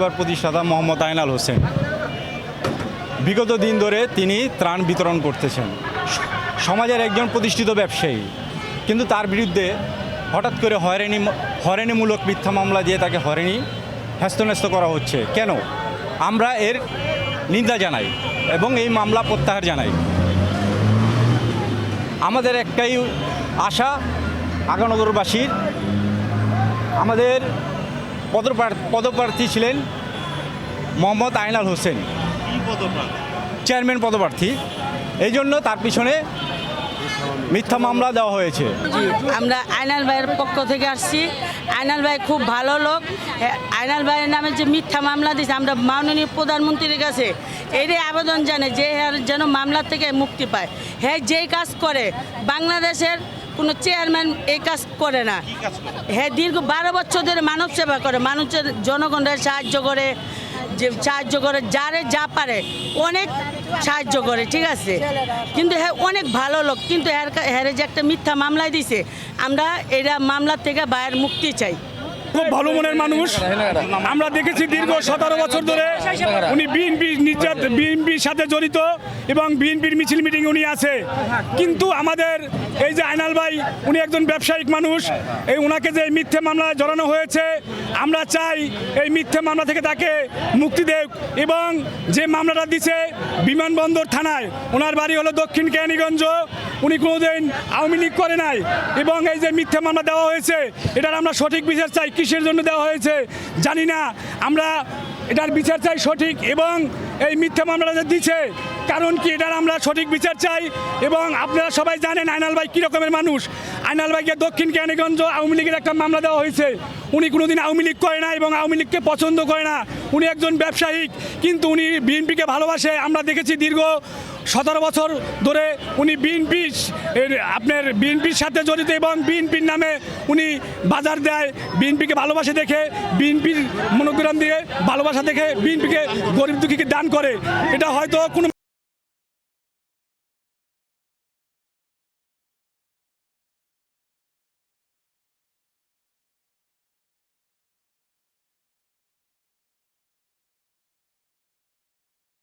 Fibre প্রতিষ্ঠাতা মোহাম্মদ আইনাল হোসেন। বিগত দিন ধরে তিনি ত্রাণ বিতরণ করতেছেন, সমাজের একজন প্রতিষ্ঠিত ব্যবসায়ী, কিন্তু তার বিরুদ্ধে হঠাৎ করে হয়রানিমূলক মিথ্যা মামলা দিয়ে তাকে হ্যস্তন্যস্ত করা হচ্ছে। কেন? আমরা এর নিন্দা জানাই এবং এই মামলা প্রত্যাহার জানাই। আমাদের একটাই আশা আগানগরবাসীর, আমাদের পদপ্রার্থী ছিলেন মোহাম্মদ আইনাল হোসেন, চেয়ারম্যান পদপ্রার্থী, এই জন্য তার পিছনে মিথ্যা মামলা দেওয়া হয়েছে। আমরা আইনাল ভাইয়ের পক্ষ থেকে আসছি। আইনাল ভাই খুব ভালো লোক। আইনাল ভাইয়ের নামে যে মিথ্যা মামলা দিয়েছে, আমরা মাননীয় প্রধানমন্ত্রীর কাছে এটাই আবেদন জানাই যে যেন মামলা থেকে মুক্তি পায়। হ্যাঁ, যেই কাজ করে বাংলাদেশের কোনো চেয়ারম্যান এই কাজ করে না। হ্যাঁ, দীর্ঘ 12 বছর ধরে মানব সেবা করে, মানুষের জনগণের সাহায্য করে, যারে যা পারে অনেক সাহায্য করে, ঠিক আছে। কিন্তু হ্যাঁ, অনেক ভালো লোক, কিন্তু হ্যাঁ যে একটা মিথ্যা মামলায় দিছে, আমরা এটা মামলা থেকে বাইরের মুক্তি চাই। খুব ভালো মনের মানুষ। আমরা দেখেছি দীর্ঘ 17 বছর ধরে উনি বিএনপির সাথে জড়িত এবং বিএনপির মিছিল মিটিং উনি আছে। কিন্তু আমাদের এই যে আইনাল ভাই, উনি একজন ব্যবসায়িক মানুষ। এই ওনাকে যে মিথ্যে মামলায় জড়ানো হয়েছে, আমরা চাই এই মিথ্যে মামলা থেকে তাকে মুক্তি দেব। এবং যে মামলাটা দিছে বিমানবন্দর থানায়, ওনার বাড়ি হলো দক্ষিণ কেরানীগঞ্জ, উনি কোনোদিন আওয়ামী লীগ করে নাই। এবং এই যে মিথ্যে মামলা দেওয়া হয়েছে, এটার আমরা সঠিক বিচার চাই। কিসের জন্য দেওয়া হয়েছে জানি না, আমরা এটার বিচার চাই সঠিক। এবং এই মিথ্যা মামলাটা দিচ্ছে কারণ কি, এটার আমরা সঠিক বিচার চাই। এবং আপনারা সবাই জানেন আইনাল ভাই কী রকমের মানুষ। আইনাল ভাইকে দক্ষিণ কেরানীগঞ্জ আওয়ামী লীগের একটা মামলা দেওয়া হয়েছে। উনি কোনোদিন আওয়ামী লীগ করে না এবং আওয়ামী লীগকে পছন্দ করে না। উনি একজন ব্যবসায়িক, কিন্তু উনি বিএনপিকে ভালোবাসে। আমরা দেখেছি দীর্ঘ 17 বছর ধরে উনি বিএনপির সাথে জড়িত এবং বিএনপির নামে উনি বাজার দেয়। বিএনপিকে ভালোবাসে দেখে, বিএনপির মনোগ্রাম দিয়ে ভালোবাসা দেখে বিএনপিকে গরিব দুঃখীকে দান করে। এটা হয়তো কোনো